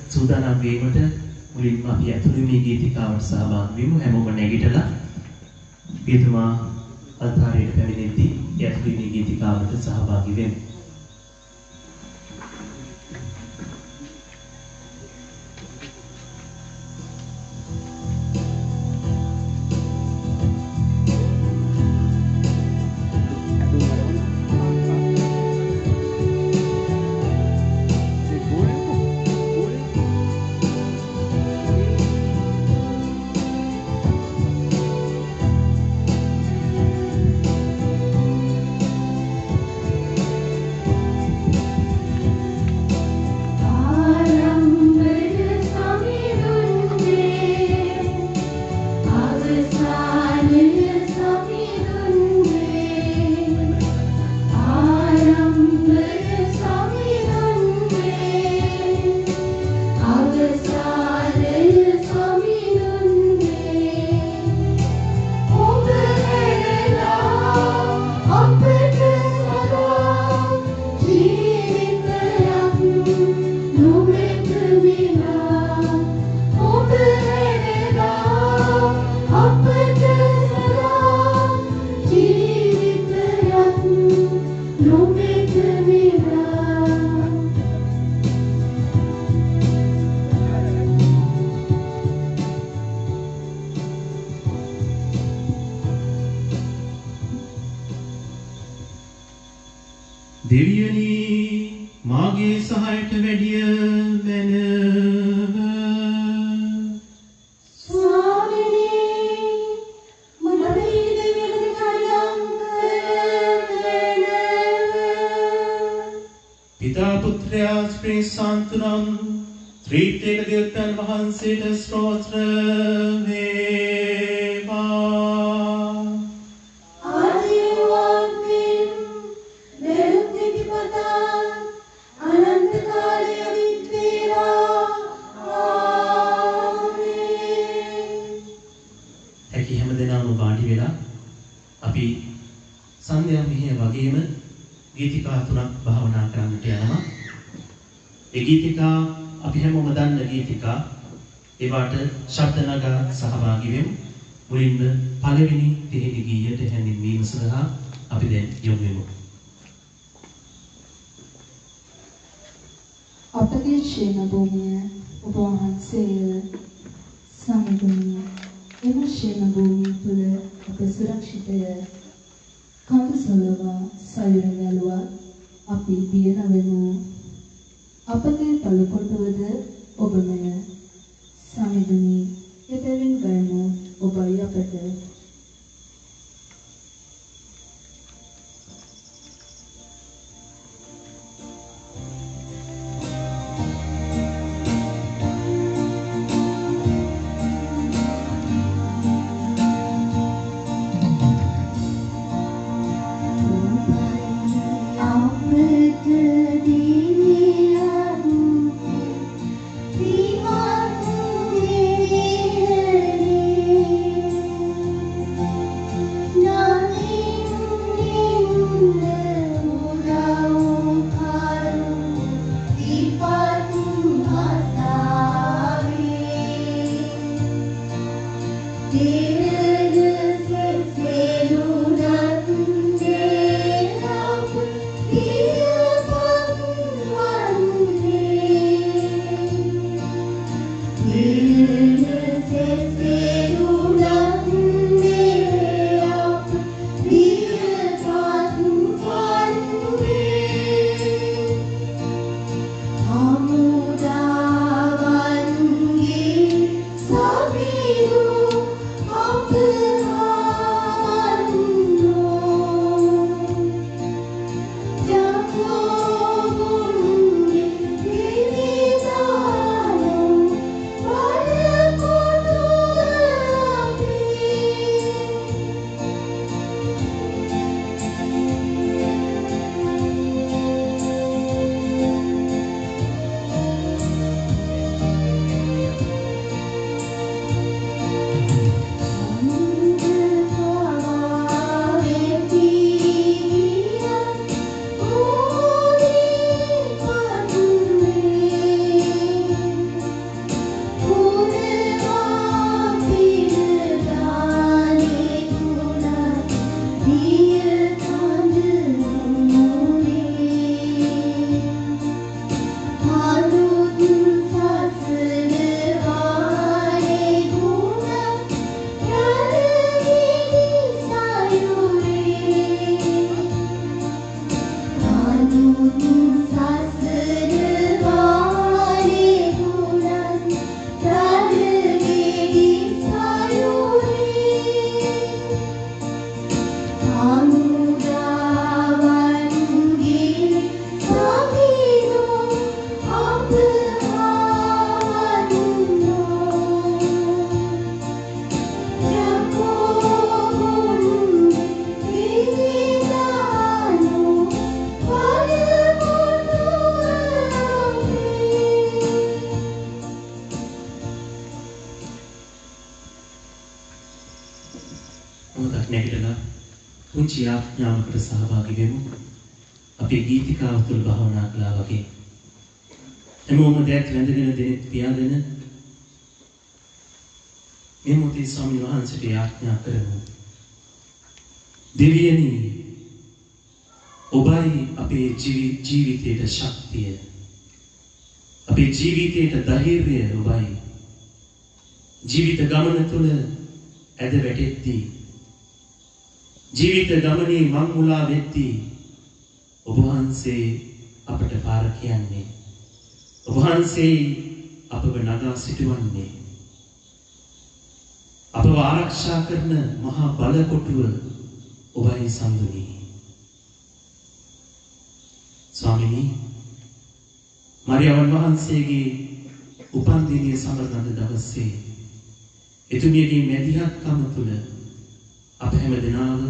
සූදානම් වීමට මුලින්ම අපි අතුරුමී ගීතිකාවට සහභාගී වෙමු. හැමෝම නැගිටලා පියතුමා අල්තාරයට පැමිණෙද්දී ඒ අතුරුමී ගීතිකාවට සහභාගී වෙමු. දෙවියනි මාගේ සහයට වැඩිය මැනව ස්වාමිනී මට දෙවියන් කඩම් කරනව පිතා පුත්‍රයා ශ්‍රී සාන්තුනම් ත්‍රිත්වයක දෙවියන් වහන්සේට ස්තෝත්‍ර වේවා. සන්ධ්‍යා මෙහෙය වගේම ගීතිකා තුනක් භාවනා කරන්නට යනවා. ඒ ගීතිකා අපි හැමෝම දන්න ගීතිකා. ඒවට ශබ්ද නගා සහභාගී වෙමු. මුලින්ම පළවෙනි දෙහිණි ගීයට හැඳින්වීම සඳහා අපි දැන් යොමු වෙමු. අපගේ ශේම භූමිය ඔබ වහන්සේ සමිඳුනි. එම ශේම භූමිය තුළ අප සුරක්ෂිතය. කඳු සොලවා සයුර වැළුවා අපි බිය නොවෙමු. අපගේ පළකොටුවද ඔබමය. සමිඳුනි එබැවින් ගයමු ඔබයි අපට. Be මොහොතක් නැගිටලා පුංචි ආඥාවකට සහභාගී වෙමු. අපේ ගීතිකාව තුළ භාවනා කළා වගේ. හැමෝම දැත් වැඳගෙන දෙනෙත් පියාගෙන මේ මොහොතේ ස්වාමීන් වහන්සේට යාඥා කරමු. දෙවියනි ඔබයි අපේ ජීවිතයට ශක්තිය. අපේ ජීවිතයට ධෛර්යය ඔබයි. ජීවිත ගමන තුළ ඇද වැටෙද්දී ජීවිත ගමනේ මං මුලා වෙද්දී ඔබ වහන්සේ අපට පාර කියන්නේ. ඔබ වහන්සේ අපව නගා සිටවන්නේ. අපව ආරක්ෂා කරන මහා බලකොටුව ඔබයි සම්දුනි. ස්වාමීනි මරියාවන් වහන්සේගේ උපන් දිනයේ සමරන දවසේ එතුමියගේ මැදිහත්කම තුළ අප හැම දෙනාම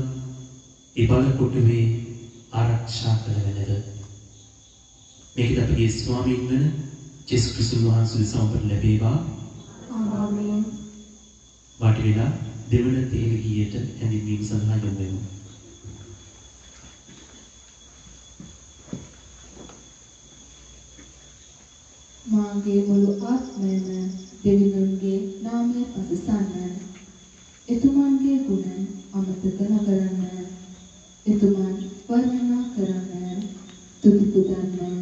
ඒ බලකොටුවේ ආරක්ෂා කරවලද මේකද අපගේ ස්වාමීන් වන ජේසුස් ක්‍රිස්තුස් වහන්සේ සමපට ලැබේවා. ආමේන්. වාඩි වෙලා දෙවන තේල ගීයට හැඳින්වීම සඳහා යොමු වෙමු. මාගේ මුළු ආත්මයම දෙවිඳුන්ගේ නාමය පසසන්න. එතුමන්ගේ ගුණ අමතක නොකරන්න. එතුමන් වර්ණනා කරන්න. තුති පුදන්න.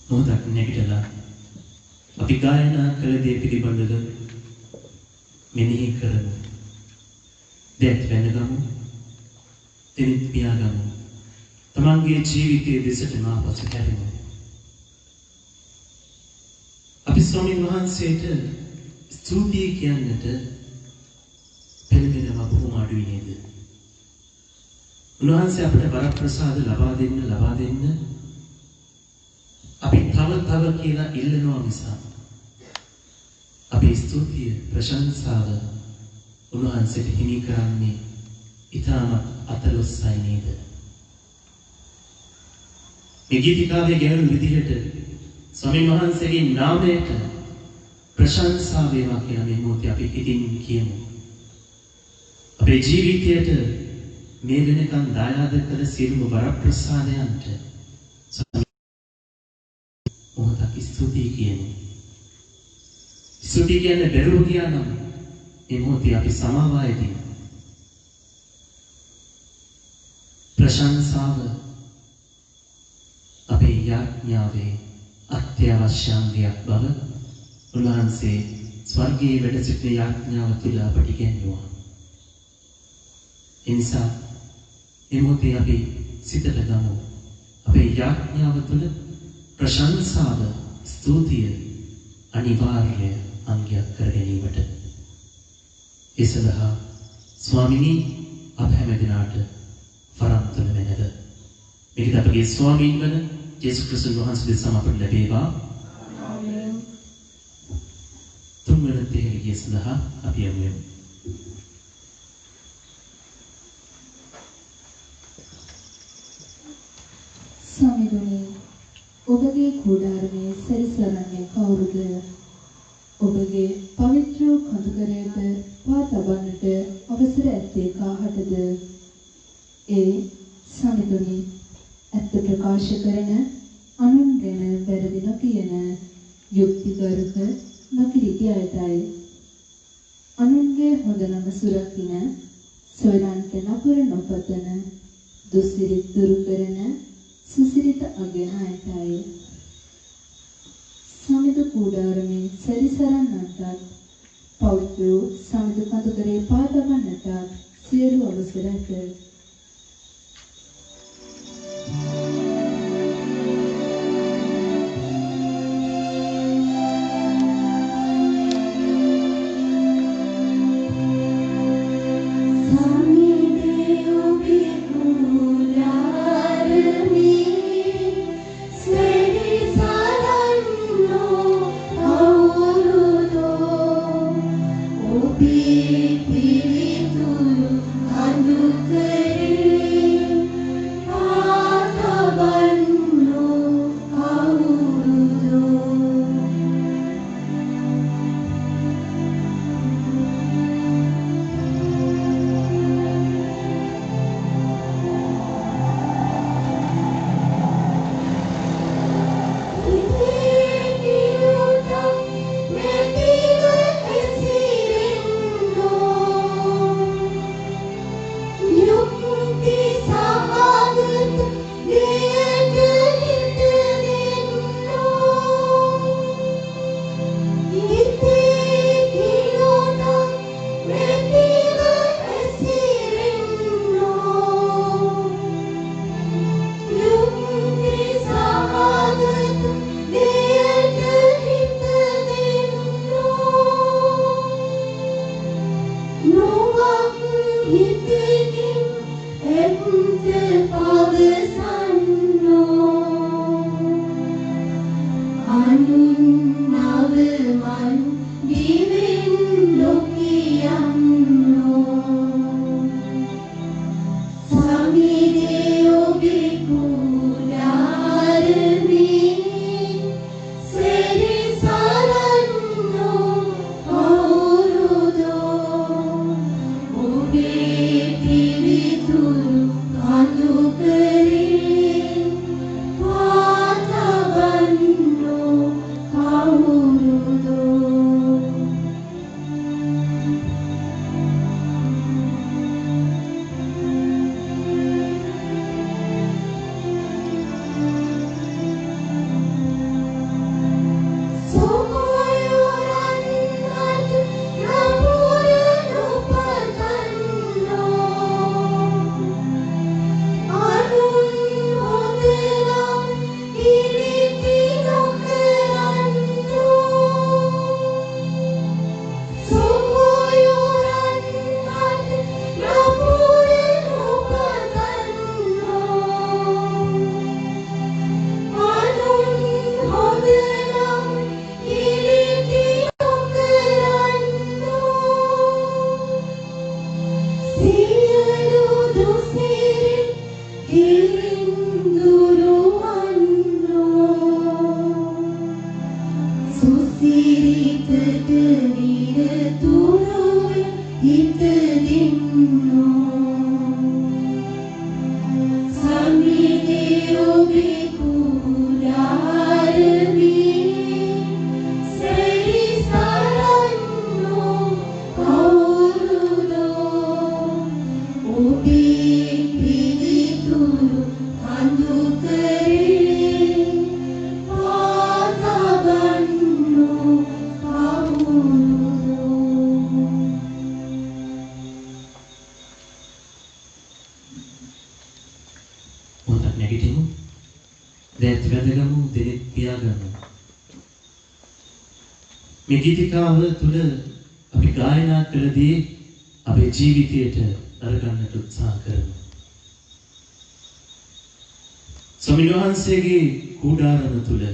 මොහොතක් නැගිටලා අපි ගායනා කළ දේ පිළිබඳව මෙනෙහි කරමු. දැත් වැඳගමු. දෙනිත් පියාගමු. තමන්ගේ ජීවිතයේ දෙසට නාපසු හැරෙමු. අපි ස්වාමීන් වහන්සේට ස්තුතියි කියන්නට පෙළඹෙනවා බොහොම අඩුයි නේද? උන්වහන්සේ අපට වරප්‍රසාද ලබා දෙන්න අපි තව කියලා ඉල්ලනවා නිසා අපේ ස්තුතිය ප්‍රශංසාව උන්වහන්සේට හිමි කරන්නේ ඊටම අතලොස්සයි නේද? මේ ගීතිකාවේ ගැඹුරු විදිහට ස්වාමීන් වහන්සේගේ නාමයට ප්‍රශංසා වේවා කියලා මේ මොහොතේ අපි හිතින් කියමු. අපේ ජීවිතයට මේ වෙනකන් දායාද කළ සියලුම වරප්‍රසාදයන්ට මොහොතක් ස්තුතියි කියමු. ස්තුතිය කියන්නේ බැරුව ගියා නම් මේ මොහොතේ අපි සමාවායදී ප්‍රශංසාව අපේ යාඥාවේ අත්‍යවශ්‍ය අංගයක් බව උන්වහන්සේ ස්වර්ගයේ වැඩ සිටින යාඥාව තුළ අපට ඉගෙනුවා. ඒ නිසා මේ මොහොතේ අපි සිතට ගමු අපේ යාඥාව තුළ ප්‍රශංසාව ස්තුතිය අනිවාර්ය අංගයක් කර ගැනීමට. ඒ සඳහා ස්වාමිනී අප හැම දිනාට වරම් තුන මැනව. මේක අපගේ ස්වාමීන් වන යේසුස් ක්‍රිස්තුස් වහන්සේ දෙසම අපට ලැබේවා. ආමේන්. තුන්වන තෙහෙලිය සඳහා අපි යමු. ස්වාමීනි ඔබගේ කුඩාරමේ සැරිසරන්නේ කවුරුද? ඔබගේ පවිත්‍ර කඳුකරයට පා තබන්නට අවසර ඇත්තේ කාහටද? ඒ ස්වාමීනි ඇත්ත ප්‍රකාශ කරන අනුන් ගැන වැරදි නොකියන යුක්තිගරුක නොකිලිටි අයටයි. අනුන්ගේ හොඳ නම සුරකින සොයරන්ට නපුර නොපතන දුසිරිත දුරු කරන සුසිරිත අගයන අයටයි. සමිත කුඩාරමේ සැරිසරන්නටත් පෞත්‍ර සමිත කඳුකරේ පා තබන්නටත් සියලු අවසර ඇත. Be මේ ගීතිකාව තුළ අපි ගායනා කළදී අපේ ජීවිතයට අරගන්නට උත්සාහ කරමු. ස්වාමීන් වහන්සේගේ කුඩාරම තුළ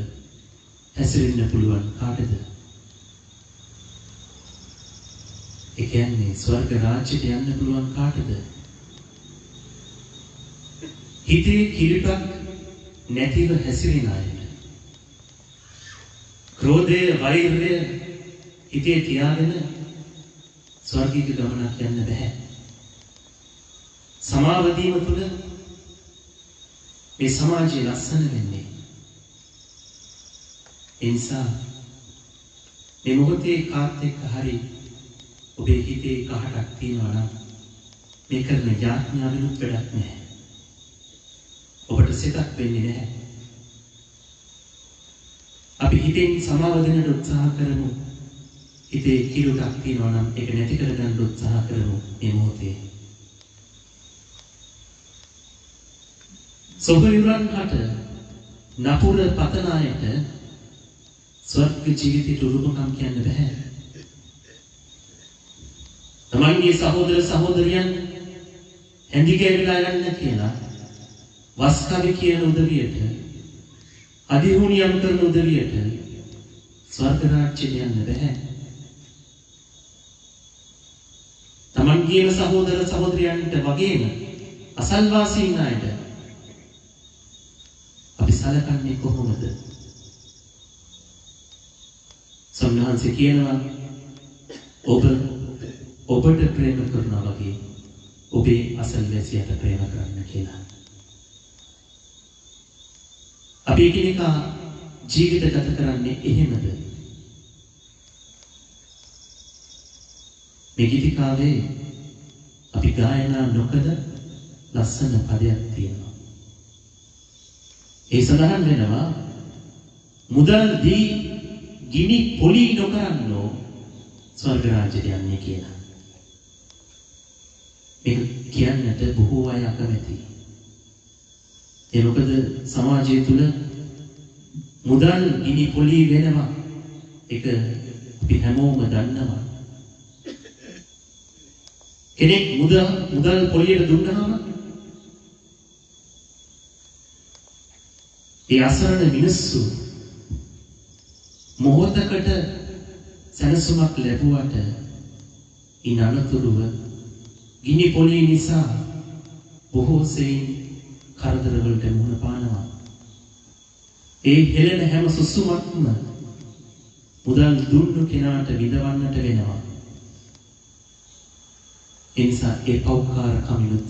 හැසිරෙන්න පුළුවන් කාටද? ඒ කියන්නේ ස්වර්ග රාජ්‍යයට යන්න පුළුවන් කාටද? හිතේ කිලිපක් නැතිව හැසිරෙන අයට. ක්‍රෝධය, වෛරය හිතේ තියාගෙන ස්වර්ගීය ගමනක් යන්න බෑ. සමාව දීම තුළ මේ සමාජය ලස්සන වෙන්නේ. ඒ නිසා මේ මොහොතේ කාත් එක්ක හරි ඔබේ හිතේ කහටක් තියෙනවා නම් මේ කරන යාඥාවෙනුත් වැඩක් නැහැ. ඔබට සිතක් වෙන්නේ නැහැ. අපි හිතෙන් සමාව දෙන්නට උත්සාහ කරමු. හිතේ කිලුටක් තියෙනවා නම් ඒක නැති කරගන්න උත්සාහ කරමු මේ මොහොතේ. සොබවිරන් හට නපුර පතන අයට ස්වර්ග ජීවිතයට උරුමකම් කියන්න බෑ. තමන්ගේ සහෝදර සහෝදරියන් හැඳිගෑවිලා යන්න කියලා වස්කවි කියන උදවියට අධිහුණියම් කරන උදවියට ස්වර්ග රාජ්‍යයට යන්න බෑ. තමන්ගේම සහෝදර සහෝදරියන්ට වගේම අසල්වාසීන් අයට අපි සලකන්නේ කොහොමද? සම්හාන්සේ කියනවා ඔබට ප්‍රේම කරනවා වගේ ඔබේ අසල්වැසියට ප්‍රේම කරන්න කියලා. අපි එකිනෙකා ජීවිත ගත කරන්නේ එහෙමද? මේ ගීතිකාවේ අපි ගායනා නොකළ ලස්සන පදයක් තියෙනවා. ඒ සඳහන් වෙනවා මුදල් දී ගිනි පොලි නොකරන්නෝ ස්වර්ග රාජ්‍යයට යන්නේ කියලා. මේක කියන්නට බොහෝ අය අකමැතියි. ඒ මොකද සමාජය තුළ මුදල් ගිනි පොලි වෙනවා. ඒක අපි හැමෝම දන්නවා. කෙනෙක් මුදල් පොලියට දුන්නාම ඒ අසරණ මිනිස්සු මොහොතකට සැනසුමක් ලැබුවට ඉන් අනතුරුව ගිනි පොලි නිසා බොහෝ සෙයින් කරදර වලට මුහුණ පානවා. ඒ හෙළෙන හැම සුසුමක්ම මුදල් දුන්නු කෙනාට විඳවන්නට වෙනවා. ඒ නිසා ඒ පෞකාර කමිනුත්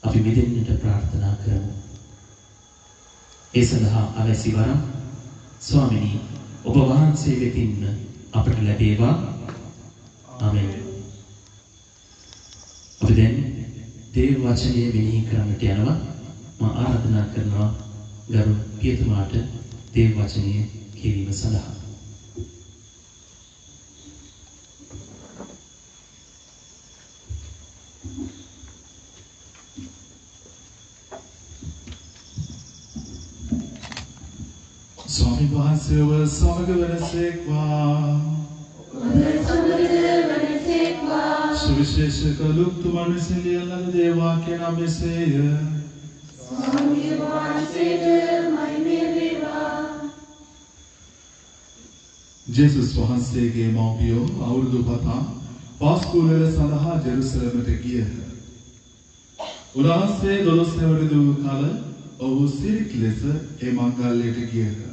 අපි මිදෙන්නට ප්‍රාර්ථනා කරමු. ඒ සඳහා අවැසි වරම් ස්වාමිනී ඔබ වහන්සේ වෙතින් අපට ලැබේවා. ආමෙන්. අපි දැන් දේව වචනය මෙනෙහි කරන්නට යනවා. මා ආරාධනා කරනවා ගරු පියතුමාට දේව වචනය කියවීම සඳහා. ස්වාමීන් වහන්සේව සමග වෙනසේක්වා. සුවිශේෂක ලුක්තුමන් විසින් ලියන ලද දේව වාක්‍ය නම් මෙසේය. ස්වාමීන් වහන්සේට මහිමය වේවා. ජේසුස් වහන්සේගේ මව්පියෝ අවුරුදු 7 පාස්කුවල සඳහා ජෙරුසලමට ගියහ. උන්වහන්සේ 12 වසර කල ඔහු සිරික් ලෙස ඒ මංගල්‍යයට ගියහ.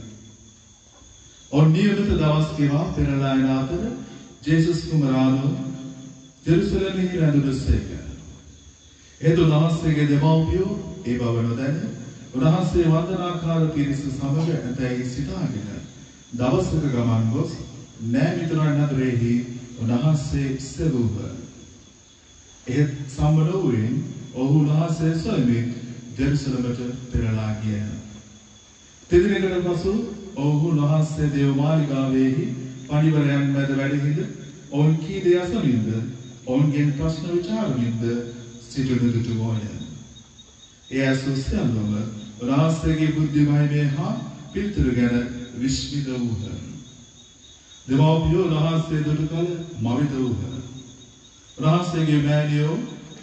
නියමිත දවස් ගෙවා පෙරලා යන අතර ජේසුස් කුමරාණෝ ජෙරුසලමෙහි රැඳුණසේක. ඒ උන්වහන්සේගේ දෙමව්පියෝ ඒ බව නොදැන උන්වහන්සේ වන්දනාකාර පිරිස සමග ඇතැයි සිතාගෙන දවසක ගමන් ගොස් නෑ මිතුරන් අතරෙහි උන්වහන්සේ සෙවූහ. ඒ සම්මනෝවෙන් ඔහු උන්වහන්සේ සොයමින් ජෙරුසලමට පෙරලා ගියහ. තෙදිනකට පසු ඔහු උන්වහන්සේ දේව මාලිගාවෙහි පඬිවරයන් මැද වැඩහිඳ ඔවුන් කී දේ අසමින්ද ඔවුන්ගෙන් ප්‍රශ්න විචාරමින්ද සිටින දුටුවෝය. ඒ ඇසූ සියල්ලම උන්වහන්සේගේ බුද්ධිමය හා පිළිතුරු ගැන විස්මිත වූහ. දෙමාපියෝ රහස්‍ය දුටු කල මවිත වූහ. රහස්‍යගේ මෑණියෝ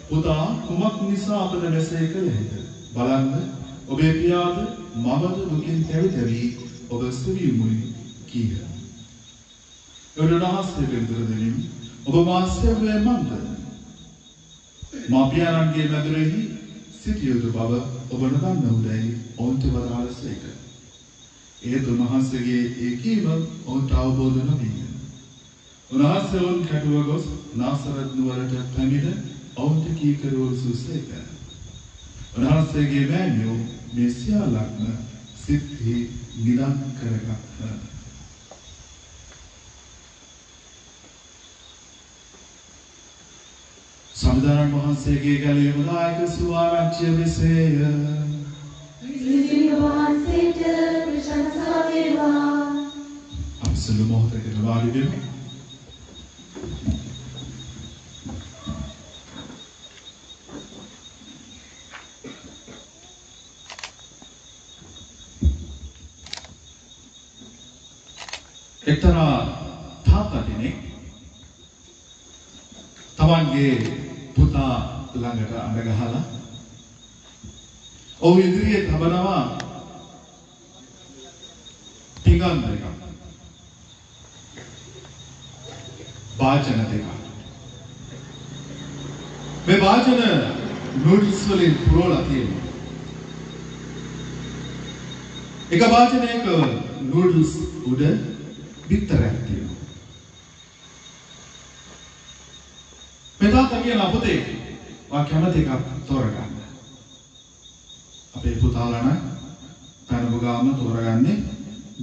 පුතා කුමක් නිසා අපද මෙසේ කළේද? බලන්න ඔබේ පියාද මමද දුකින් තැවි ඔබ සුවිමුයි කීහ. ඔබ රහස්‍ය විතර දෙමින් ඔබ මාස්‍යවේ මන්ද? මාපියාණන්ගේ මැදුරෙහි සිටියුතු බව ඔබ නොදන්න උදැයි ඔවුන්ට වදාළසේක. ඒ උන්වහන්සේගේ ඒකීම ඔවුන්ට අවබෝධ නොවිය. උන්වහන්සේ ඔවුන් කැටුව ගොස් නාසරත් නුවරට පැමිණ ඔවුන්ට කීකරුව සුසේක. උන්වහන්සේගේ මෑණියෝ මේ සියල්ලක්ම සිත්හි නිදන් කරගත්හ. සම්දානන් වහන්සේගේ ගැලවීම දායක සුආරච්චිය මෙසේය. ක්‍රිස්තුන් වහන්සේට ප්‍රශංසා වේවා. අපසළු මොහොතකට වාඩි වෙමු. එක්තරා තාත්තා කෙනෙක් තමන්ගේ පුතා ළඟට අඬ ගහලා ඔහු ඉදිරියේ තබනවා පිඟන් දෙකක්, වාචන දෙකක්. මේ වාචන නූඩල්ස් වලින් පුරවලා තියෙනවා. එක වාචනයක නූඩල්ස් උඩ බිත්තරයක් තියෙනවා. මේ තාත්තා කියන පුතේ වා කැමති එකක් තෝරගන්න. අපේ පුතාලා නම් පැනපු ගාම තෝරගන්නේ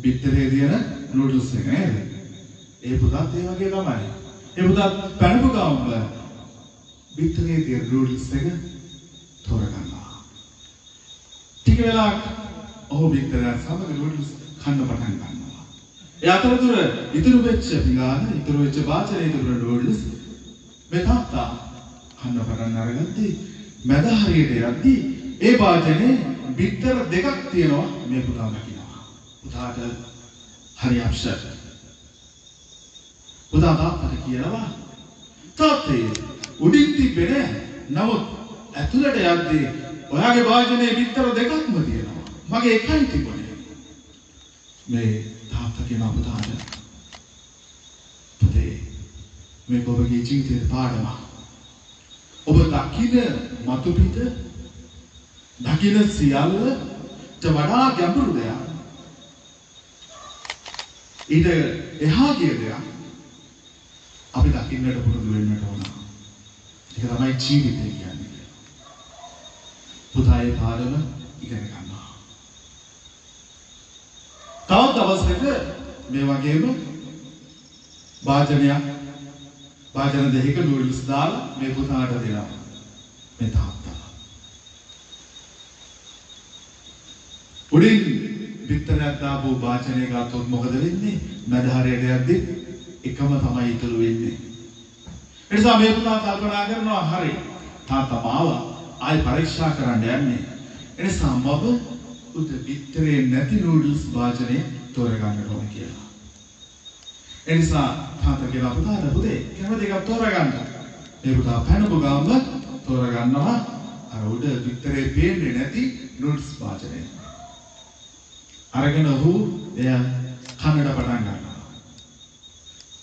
බිත්තරේ තියෙන නූඩල්ස් එක නේද? ඒ පුතාත් ඒ වගේ තමයි. ඒ පුතාත් පැනපු ගාම බිත්තරේ තියෙන නූඩල්ස් එක තෝරගන්නවා. ටික වෙලාවක් ඔහු බිත්තරය සමග නූඩල්ස් කන්න පටන් ගන්නවා. ඒ අතරතුර ඉතුරු වෙච්ච පිඟාන, ඉතුරු වෙච්ච වාචන, ඉතුරු නූඩල්ස් මේ තාත්තා කන්න පටන් අරගත්තේ මැද හරියට යද්දී ඒ වාචනේ බිත්තර දෙකක් තියෙනවා. මේ පුතා දකිනවා. පුතාට හරි අප්සෙට්. පුතා තාත්තට කියනවා තාත්තේ උඩින් තිබෙන්නේ නමුත් ඇතුළට යද්දී ඔයාගේ වාචනේ බිත්තර දෙකක්ම තියෙනවා. මගේ එකයි තිබුණේ. මේ තාත්තා කියනවා පුතාට පුතේ මේක ඔබගේ ජීවිතයේ පාඩමක්. ඔබ දකින්න මතු පිට දකින්න සියල්ලට වඩා ගැඹුරු දෙයක්. ඊට එහා ගිය දෙයක් අපි දකින්නට පුරුදු වෙන්නට ඕන. ඒක තමයි ජීවිතය කියන්නේ. පුතා ඒ පාඩම ඉගෙන ගන්නවා. තවත් දවසක මේ වගේම වාචන දෙකක නූඩල්ස් දාලා මේ පුතාට දෙනවා. මේ තාත්තා. උඩින් බිත්තරයක් දාපු වාචනය ගත්තොත් මොකද වෙන්නේ? මැද හරියට යද්දී එකම තමයි ඉතුරු වෙන්නේ. ඒ නිසා මේ පුතා කල්පනා කරනවා හරි තාත්තා මාව ආයි පරීක්ෂා කරන්න යන්නේ. ඒ නිසා මම උඩ බිත්තරේ නැති නූඩල්ස් වාචනය තෝරගන්න ඕනේ කියලා. ඒ නිසා තාත්තා කියලා පුතාට පුතේ කැමති එකක් තෝරගන්න. මේ පුතා පැනපු ගාම තෝරගන්නවා අර උඩ බිත්තරේ පේන්නේ නැති නූඩල්ස් වාචනය. අරගෙන ඔහු එයා කන්නඩ පටන් ගන්නවා.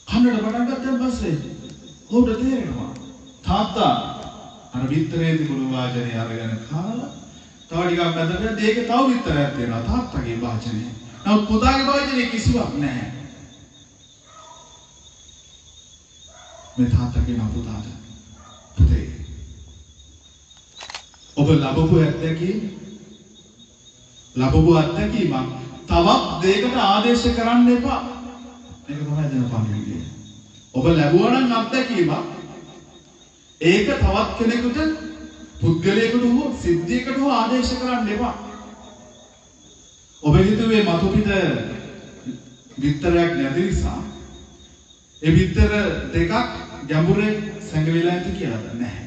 කන්නඩ පටන් ගත්තන් පස්සේ ඔහුට තේරෙනවා තාත්තා අර බිත්තරේ තිබුණු වාචනේ අරගෙන කාලා තව ටිකක් මැදට දෙකේ තව බිත්තරයක් තියෙනවා තාත්තගේ වාචනේ. නමුත් පුතාගේ වාචනේ කිසිවක් නැහැ. මේ තාත්තගේ පුතාට පුතේ ඔබ ලැබපු අත්දැකීමක් තවත් දෙයකට ආදේශ කරන්න එපා. මේක තමයි දෙන පණිවිඩය. ඔබ ලැබුවා නම් අත්දැකීමක් ඒක තවත් කෙනෙකුට පුද්ගලයෙකුට හෝ සිද්ධියකට හෝ ආදේශ කරන්න එපා. ඔබ හිතුවේ මතු පිට බිත්තරයක් නැති නිසා ඒ බිත්තර දෙකක් ගැඹුරේ සැඟවිලා ඇති කියලාද? නැහැ.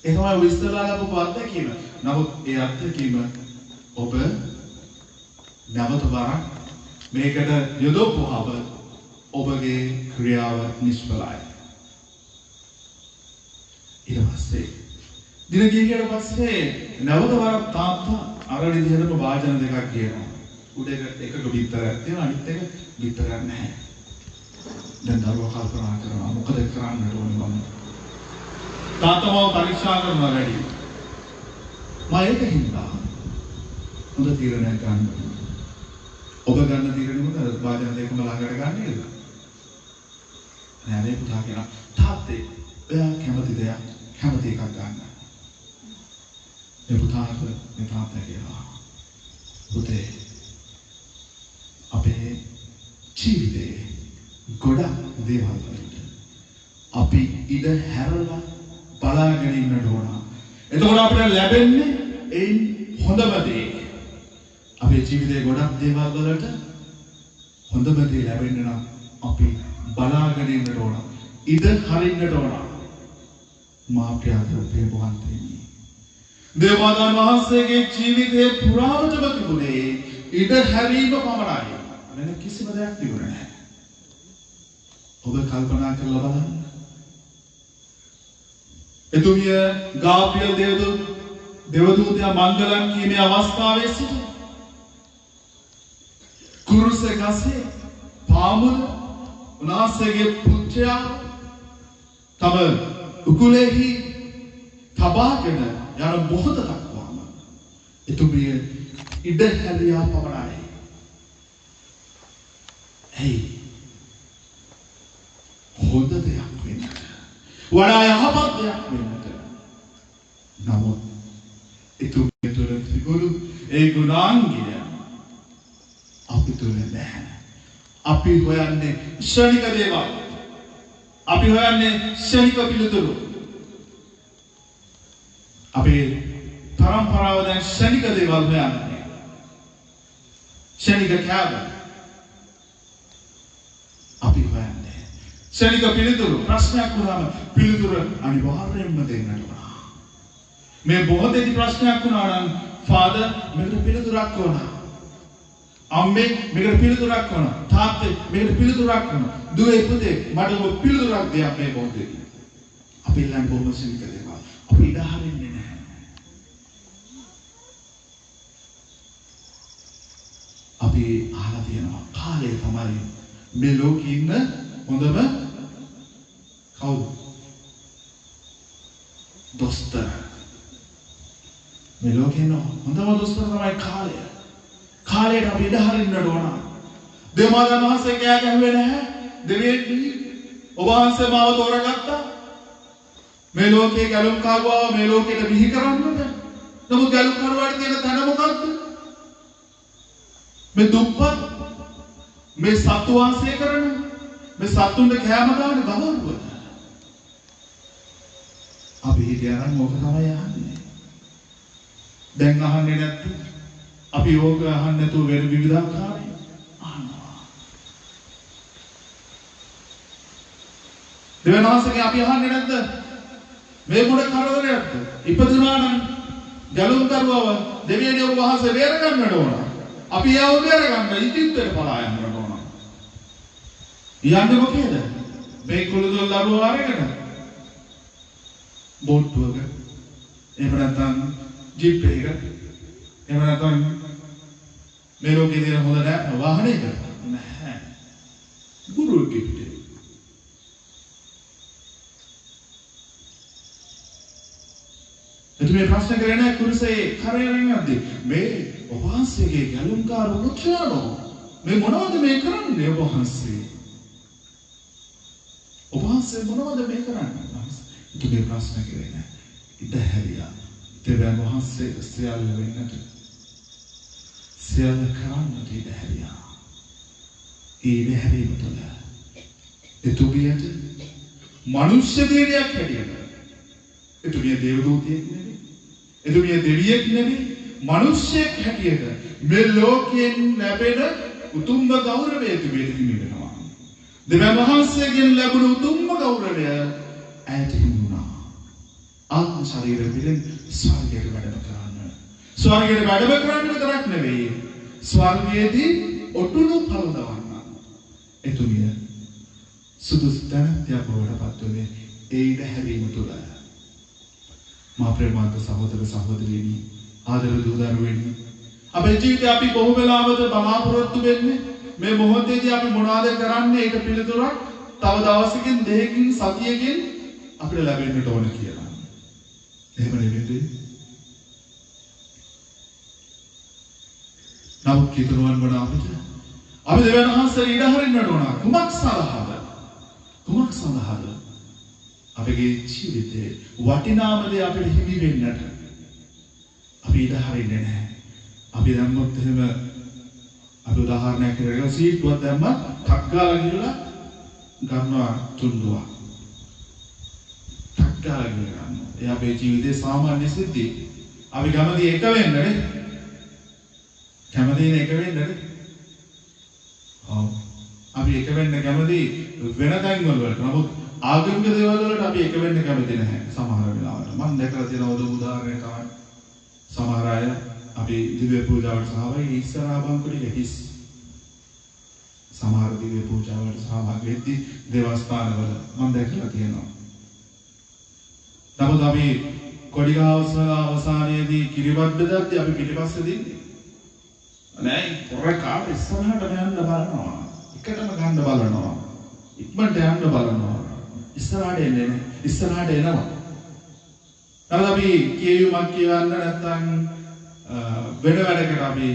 ඒ තමයි විශ්ලේෂණය ලැබපු අත්දැකීම. නමුත් ඒ අත්දැකීම ඔබ නැවත වරක් මේකට යොදවපුවහම ඔබගේ ක්‍රියාව නිෂ්ඵලයි. ඊට පස්සේ දින කීයකට පස්සේ නැවත වරක් තාත්තා අර විදිහටම වාචන දෙකක් කියනවා. උඩ එකක බිත්තරයක් තියෙනවා අනිත් එක බිත්තරයක් නැහැ. දැන් දරුවා කල්පනා කරනවා මොකද කරන්න ඕනේ මම. තාත්තම පරීක්ෂා කරනවා වැඩි. මම ඒක හින්දා හොඳ තීරණයක් ගන්න. ඔබ ගන්න තීරණය මොකද? වාචන දෙකම ළඟට ගන්න නේද? නෑ මේ පුතා කියනවා තාත්තේ එයා කැමති දෙයක් කැමති එකක් ගන්න. මේ පුතාට මේ තාත්තා කියනවා පුතේ අපේ ජීවිතේ ගොඩක් දේවල් වලට අපි ඉඩ හැරලා බලාගෙන ඉන්නට ඕන. එතකොට අපිට ලැබෙන්නේ ඒන් හොඳම දේ. අපේ ජීවිතේ ගොඩක් දේවල් වලට හොඳම දේ ලැබෙන්න නම් අපි බලාගෙන ඉන්නට ඕන. ඉඩ හරින්නට ඕන. මාපියාගේ ප්‍රේමවන්තයනි. දේවාදන් වහන්සේගේ ජීවිතේ පුරාවටම තිබුණේ ඉඩ හැරීම පමණයි. වෙන කිසිම දෙයක් තිබුණේ නැහැ. ඔබ කල්පනා කරලා බලන්න. එතුමිය ගාබ්‍රියල් දේවදූතයා මංගලම් කීමේ අවස්ථාවේ සිට කුරුසේ ගසේ පාමුල උනාසගේ පුත්‍රයා තම උකුලෙහි තබාගෙන යන මොහොත දක්වාම එතුමිය ඉඩ හැලියා පමණයි. ඇයි? හොඳ දෙයක් වෙන්නට. වඩා යහපත් දෙයක් වෙන්නට. නමුත් එතුමිය තුළ තිබුණු ඒ ගුණාංගය අපි තුළ නැහැ. අපි හොයන්නේ ක්ෂණික දේවල්. අපි හොයන්නේ ක්ෂණික පිළිතුරු. අපේ පරම්පරාව දැන් ක්ෂණික දේවල් හොයන්නේ. ක්ෂණික කෑම. අපි හොයන්නේ ක්ෂණික පිළිතුරු. ප්‍රශ්නයක් වුණාම පිළිතුරු අනිවාර්යයෙන්ම දෙන්නට ඕන. මේ බොහෝදේදී ප්‍රශ්නයක් වුණා නම් ෆාදර් මේකට පිළිතුරක් ඕන. අම්මේ මේකට පිළිතුරක් ඕන. තාත්තේ මේකට පිළිතුරක් ඕන. දුවේ පුතේ මට ඔබ පිළිතුරක් දෙන්න මේ බොහෝදේදී. අපි ළඟ බොහොම ක්ෂණික දේවල්. අපි ඉඩ හරින්නේ නැහැ. අපි අහලා තියෙනවා කාලය තමයි මේ ලෝකේ ඉන්න හොඳම කවුද? දොස්තර. මේ ලෝකේ ඉන්න හොඳම දොස්තර තමයි කාලය. කාලයට අපි ඉඩ හරින්නට ඕන. දෙවියන් වහන්සේ කෑ ගැහුවේ නැහැ. දෙවියන් ඔබ වහන්සේ මාව තෝරගත්තා. මේ ලෝකේ ගැලුම් කාරුවාව මේ ලෝකෙට බිහි කරන්නද? නමුත් ගැලුම් කාරුවාට තියෙන තැන මොකක්ද? මේ දුප්පත් මේ සත්තු වාසය කරන මේ සත්තුන්ට කෑම දාන ගමරුව. අපි හිතනවා මොකද තමයි අහන්නේ. දැන් අහන්නේ නැත්නම් අපි ඕක අහන්න නැතුව වෙන විවිධාකාරයි අහනවා. දෙවනාසකේ අපි අහන්නේ නැද්ද? මේ මොන කරදරයක්ද? ඉපදුනා නම් ගැලුම් කරුවව දෙවියන් ඔබ වහන්සේ බේර ගන්නට ඕන. අපි යව බේර ගන්න ඉතිත්තට පලා යන්නට ඕන. යන්නේ මොකේද? මේ කුළුදොල් දරුවෝ අරගෙන බෝට්ටුවක එහෙම නැත්නම් ජීප් එකක එහෙම නැත්නම් මේ ලෝකේ තියෙන හොඳ වාහනයක නැහැ. ගුරුවරයෙක් පිටේ. එතුමේ ප්‍රශ්න කරේ නැහැ කුරුසේ කරේන්නේ නැද්ද? මේ ඔබ වහන්සේගේ ගැලුම්කාර පුත්‍රයාණෝ මේ මොනවද මේ කරන්නේ ඔබ වහන්සේ? ඔබ වහන්සේ මොනවද මේ කරන්නේ? එතුමේ ප්‍රශ්න කරේ නැහැ. ඉත හැරියා. දෙවියන් වහන්සේ සියල්ල වෙන්නට සියල්ල කරන්නට ඉඩ හැරියා. ඒ හැරීම තුළ එතුමියට මනුෂ්‍ය දේවියක් හැටියට එතුමිය දේවදූතයෙක් නෙවෙයි. එතුමිය දෙවියෙක් නෙවෙයි. මනුෂ්‍යෙක් හැටියට මේ ලෝකයෙන් ලැබෙන උතුම්ම ගෞරවය එතුමියට හිමි වෙනවා. දෙවියන් වහන්සේගෙන් ලැබුණු උතුම්ම ගෞරවය ඇයට හිමි වුණා. ආත්ම ශරීරය පිළින් ස්වර්ගයට වැඩම කරන්න. ස්වර්ගයට වැඩම කරන්න විතරක් නෙවෙයි. ස්වර්ගයේදී ඔටුනු පළදවන්න. එතුමිය සුදුසු තැනැත්තියක් බවට පත් වුණේ ඒ ඉඩහැරීම තුළ. මා ප්‍රේමාන්ත සහෝදර සහෝදරියනි, ආදර දූ දරුවනි, අපේ ජීවිතේ අපි බොහෝ වෙලාවට බලාපොරොත්තු වෙන්නේ මේ මොහොතේදී අපි මොනවද කරන්නේ ඒක පිළිතුරක් තව දවසකින් දෙකකින් සතියකින් අපිට ලැබෙන්නට ඕන කියලා. එහෙම නෙවෙයි. නමුත් කිතුරුවන් වන අපිට අපි දෙවියන් වහන්සේ ඉඩ හරින්නට ඕන. කුමක් සඳහාද? කුමක් සඳහාද? අපගේ ජීවිතේ වටිනාම දේ අපිට හිමි වෙන්නට අපි ඉඩ හරින්නේ නැහැ. අපි දැම්මොත් එහෙම අපි උදාහරණයක් කරගෙන සීට්ුවක් දැම්මත් ටක් ගාලා ගිහලා ගන්නවා තුන්දුවක්. ටක් ගාලා ගන්නවා. ඒ අපේ ජීවිතේ සාමාන්‍ය සිද්ධි. අපි කැමති එක වෙන්න නේ. කැමති එක වෙන්න නේ. අපි එක වෙන්න කැමති වෙන තැන් වලට. නමුත් ආගමික දේවල් වලට අපි එක වෙන්න කැමති නැහැ සමහර වෙලාවට. මම දැකලා තියෙන උදාහරණයක් තමයි සමහර අය අපි දිව්‍ය පූජාවට සහභාගී ඉස්සරහා බංකුඩේ හිස්. සමහර දිව්‍ය පූජාවට සහභාගී වෙද්දී දේවස්ථානවල මම දැකලා තියෙනවා. නමුත් අපි කොඩිගාවසල අවසානයේදී කිරිබත් බෙදද්දී අපි පිටිපස්සේ දින්නේ. නෑ පොරකා ඉස්සරහට යන්න බලනවා. එකටම ගන්න බලනවා. ඉක්මනට යන්න බලනවා. ඉස්සරහට එන්නේ නෑ. ඉස්සරහට එනවා. නමුත් අපි කියුමක් කියවන්න නැත්නම් වෙන වැඩකට අපි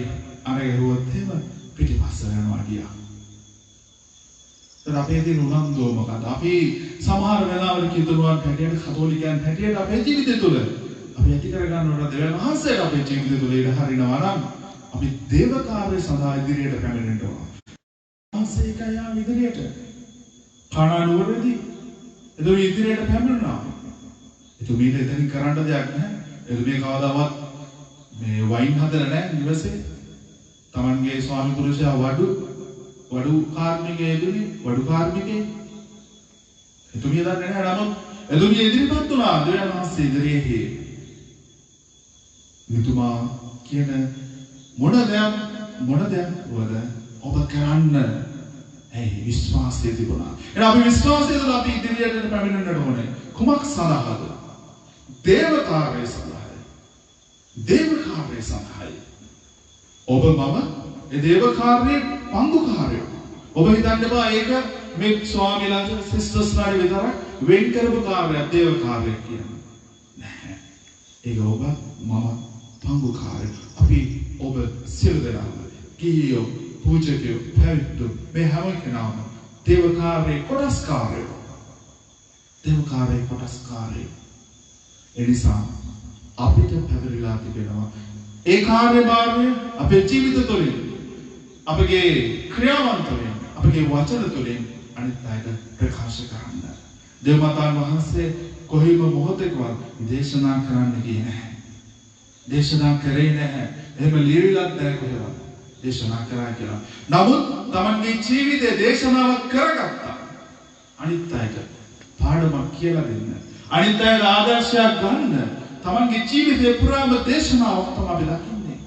අරගෙවුවොත් එහෙම පිටිපස්ස යනවා ගියා. දැන් අපේ තියෙන උනන්දුව මොකද? අපි සමහර වෙලාවල කිතුරුවන් හැටියට කතෝලිකයන් හැටියට අපේ ජීවිතය තුළ අපි ඇති කර ගන්න ඕන දෙවියන් වහන්සේට අපේ ජීවිතය තුළ ඉඩ හරිනවා නම් අපි දේව කාර්ය සඳහා ඉදිරියට පැමිණෙන්න ඕන. වහන්සේකයි ආ ඉදිරියට. කණනුවරදී එතුමි ඉදිරියට පැමිණුණා. එතුමිට එතනින් කරන්න දෙයක් නැහැ. එතුමිය කවදාවත් මේ වයින් හදලා නැහැ නිවසේ. Tamanගේ ස්වාමි පුරුෂයා වඩු කාර්මිකයෙකුනේ වඩු කාර්මිකයෙක්. එතුමිය දන්නේ නැහැ. නමුත් එතුමිය ඉදිරිපත් වුණා දෙවියන් වහන්සේ ඉදිරියේ. මෙතුමා කියන මොන දෙයක් වද ඔබ කරන්න ඇයි විශ්වාසය තිබුණා. එහෙනම් අපි විශ්වාසය තුළ අපි ඉදිරියට පැමිණෙන්නට ඕනේ. කුමක් සඳහාද? දේව කාර්යය සඳහායි. දේව කාර්යය සඳහායි. ඔබ මම ඒ දේව කාර්යයේ පංගුකාරයෝ. ඔබ හිතන්න බා ඒක මේ ස්වාමීලාට සිස්ටර්ස්ලාට විතරක් වෙන් කරපු කාර්යයක් දේව කාර්යයක් කියන්නේ. නැහැ. ඒක ඔබ මම පංගුකාරයෝ. අපි ඔබ සියලු දෙනාම ගිහියෝ පූජකයෝ පැවිද්දෝ මේ හැම කෙනාම දේව කාර්යයේ කොටස්කාරයෝ. දේව කාර්යයේ කොටස්කාරයෝ. එනිසා අපිට පැවරිලා තිබෙනවා ඒ කාර්යභාරය අපේ ජීවිත තුළින් අපගේ ක්‍රියාවන් තුළින් අපගේ වචන තුළින් අනිත් අයට ප්‍රකාශ කරන්න. දේවමාතාන් වහන්සේ කොහේම මොහොතකවත් දේශනා කරන්න ගියේ නැහැ. දේශනා කරේ නැහැ. එහෙම ලියවිලක් නැහැ කොහෙවත්. දේශනා කරා කියලා. නමුත් Tamanගේ ජීවිතයේ දේශනාවක් කරගත්තා. අනිත් අයට පාඩමක් කියලා දෙන්න. අනිත් අයට ආදර්ශයක් ගන්න. Tamanගේ ජීවිතේ පුරාම දේශනාවක් තමයි අපි දකින්නේ.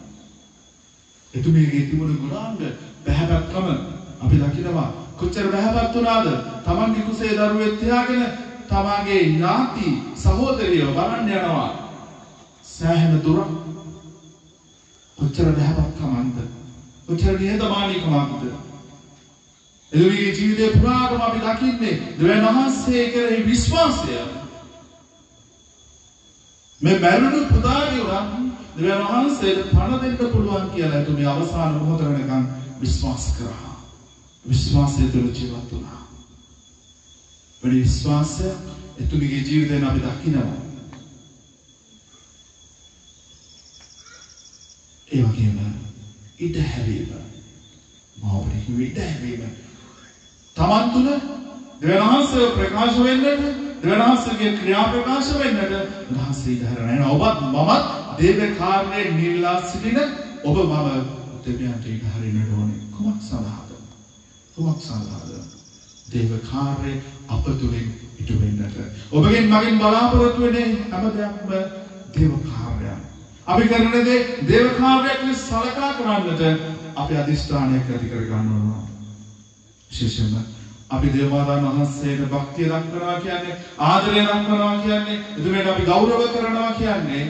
එතුමියගේ තිබුණු ගුණාංග බහැපත්කම අපි දකිනවා. කොච්චර බහැපත් වුණාද? Tamanගේ කුසේ දරුවෙක් තියාගෙන තමාගේ ඥාති සහෝදරියව බලන්න යනවා. සෑහෙන දුරක් කොච්චර බහැපත්කමක්ද? කොච්චර නිහතමානීකමක්ද? එතුමියගේ ජීවිතේ පුරාම අපි දකින්නේ දෙවියන් වහන්සේ කෙරෙහි විශ්වාසය. මේ මරුණු පුතාගේ උරන් දෙවියන් වහන්සේට පණ දෙන්න පුළුවන් කියලා එතුමිය අවසාන මොහොත වෙනකන් විශ්වාස කරා. විශ්වාසය තුළ ජීවත් වුණා. මේ විශ්වාසය එතුමියගේ ජීවිතයෙන් අපි දකිනවා. ඒ වගේම ඉඩ හැරීම මාවරික ඉඩ හැරීම තමන් තුළ දෙවියන් වහන්සේ ප්‍රකාශ වෙන්නට දෙවනාසගේ ක්‍රියා ප්‍රකාශ වෙන්නට උන්වහන්සේ ඉදහරන යන ඔබත් මමත් දේව කාර්යයේ නිරලා සිටින ඔබ මම දෙවියන්ට ඉදහරින්නට ඕනේ. කුමක් සඳහාද? කුමක් සඳහාද? දේව කාර්යයේ අප තුළින් ඉටු වෙන්නට. ඔබගෙන් මගෙන් බලාපොරොත්තු වෙන්නේ හැම දෙයක්ම දේව කාර්යයක්. අපි කරන දේ දේව කාර්යයක් ලෙස සලකා කරන්නට අපි අදිෂ්ඨානයක් ඇති කර ගන්න ඕන. විශේෂයෙන්ම අපි දේවමාතාන් වහන්සේට භක්තිය දක්වනවා කියන්නේ ආදරය දක්වනවා කියන්නේ එතුමියට අපි ගෞරව කරනවා කියන්නේ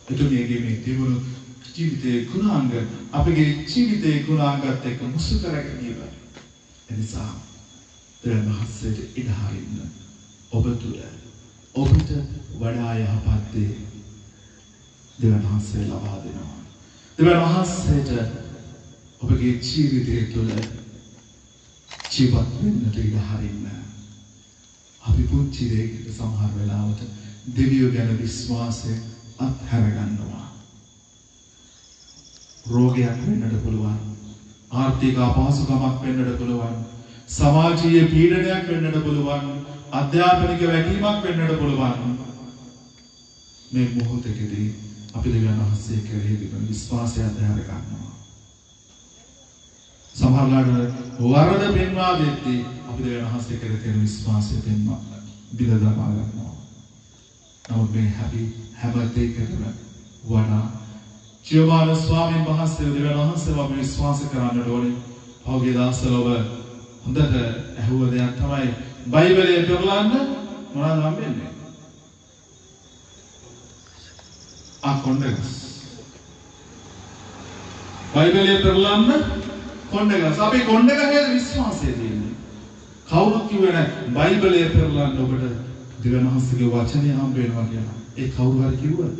එතුමියගේ මේ තිබුණු ජීවිතයේ ගුණාංග අපගේ ජීවිතයේ ගුණාංගات එක්ක මුසු කරගැනීම. එනිසා දෙවියන් වහන්සේට ඉඩ හරින්න ඔබ තුළ ඔබට වඩා යහපත් දේ දෙවියන් වහන්සේ ලබා දෙනවා. දෙවියන් වහන්සේට ඔබගේ ජීවිතය තුළ ජීවත් වෙන්නට ඉඩ හරින්න. අපි පුංචි දෙයකට සමහර වෙලාවට දෙවියෝ ගැන විශ්වාසය අත්හැර ගන්නවා. රෝගයක් වෙන්නට පුළුවන්. ආර්ථික අපහසුකමක් වෙන්නට පුළුවන්. සමාජීය පීඩනයක් වෙන්නට පුළුවන්. අධ්‍යාපනික වැටීමක් වෙන්නට පුළුවන්. මේ මොහොතේදී අපි දෙවියන් වහන්සේ කෙරෙහි තිබෙන විශ්වාසය අත්හැර ගන්නවා. සමහරවිට වරද පෙන්වා දෙද්දී අපි දෙවියන් වහන්සේ කෙරෙහි තියෙන විශ්වාසය පෙන්වා බිල දමා ගන්නවා. නමුත් මේ හැම දෙයකටම වඩා ජීවමාන ස්වාමීන් වහන්සේ දෙවියන් වහන්සේව අපි විශ්වාස කරන්නට ඕනේ. පෞගේ දවස්වල ඔබ හොඳට ඇහුව දෙයක් තමයි බයිබලයේ පෙරලන්න මොනවද හම්බෙන්නේ? කොණ්ඩගස්. බයිබලයේ පෙරලන්න කොණ්ඩගස්. අපි කොණ්ඩගහේ විශ්වාසය තියෙන්නේ. කවුරුත් කිව්වේ නැහැ බයිබලයේ පෙරලන්න ඔබට දෙවියන් වහන්සේගේ වචනය හම්බ වෙනවා කියලා. ඒ කවුරු හරි කිව්වද?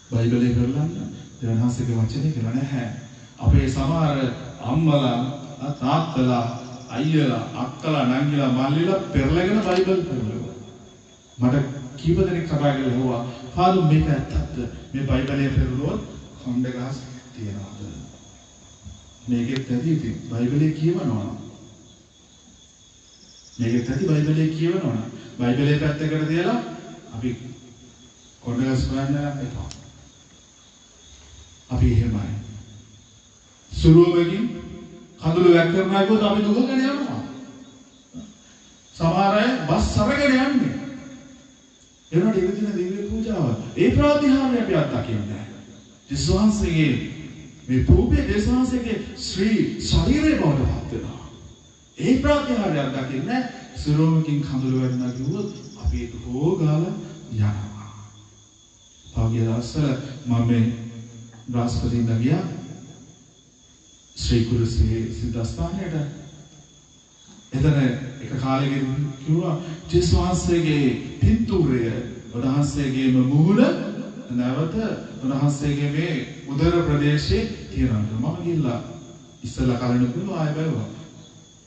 බයිබලයේ පෙරලන්න දෙවියන් වහන්සේගේ වචනය කියලා නැහැ. අපේ සමහර අම්මලා තාත්තලා අයියලා අක්කලා නංගිලා මල්ලිලා පෙරලගෙන බයිබල් පෙරලුවා. මට කීප දෙනෙක් කතා කරලා ඇහුවා "පාදු මේක ඇත්තද? මේ බයිබලයේ පෙරලුවොත් කොණ්ඩගස් තියනවාද?" මේකෙත් ඇති ඉතින් බයිබලයේ කියවනවා. මේකෙත් ඇති බයිබලයේ කියවනවා. බයිබලයේ පැත්තකට තියලා අපි කොණ්ඩගස් හොයන්න එපා. අපි එහෙමයි. සුරුවකින් කඳුළු වැක් කරනවා කිව්වොත් අපි දුකගෙන යනවා. සමහර අය බස් සරගෙන යන්නේ. ඒනට ඉවදින දිව්‍ය පූජාව. ඒ ප්‍රාතිහාර්ය අපි අත්දකින්නේ. දෙස්වාංශයේ මේ පූර්වයේ දෙස්වාංශයේ ශ්‍රී ශරීරේ බවට පත් වෙනවා. ඒ ප්‍රාතිහාර්ය අත්දකින්නේ සුරුවකින් කඳුළු වැක්නා කිව්වොත් අපි ඒක හොගාලා යනවා. පෞගේ දවස්වල මම බ්‍රහස්පතින්ද ගියා ශ්‍රී කුරුසේ සිද්ධාස්ථානයට. එතන එක කාලෙකින් කිව්වා ජේසුස්වහන්සේගේ පින්තූරය උන්වහන්සේගේම මුහුණ නැවත උන්වහන්සේගේ මේ උදර ප්‍රදේශයේ තියෙනවා. මම ගිහිල්ලා ඉස්සලා කලින් කිව්වා ආයෙ බැලුවා.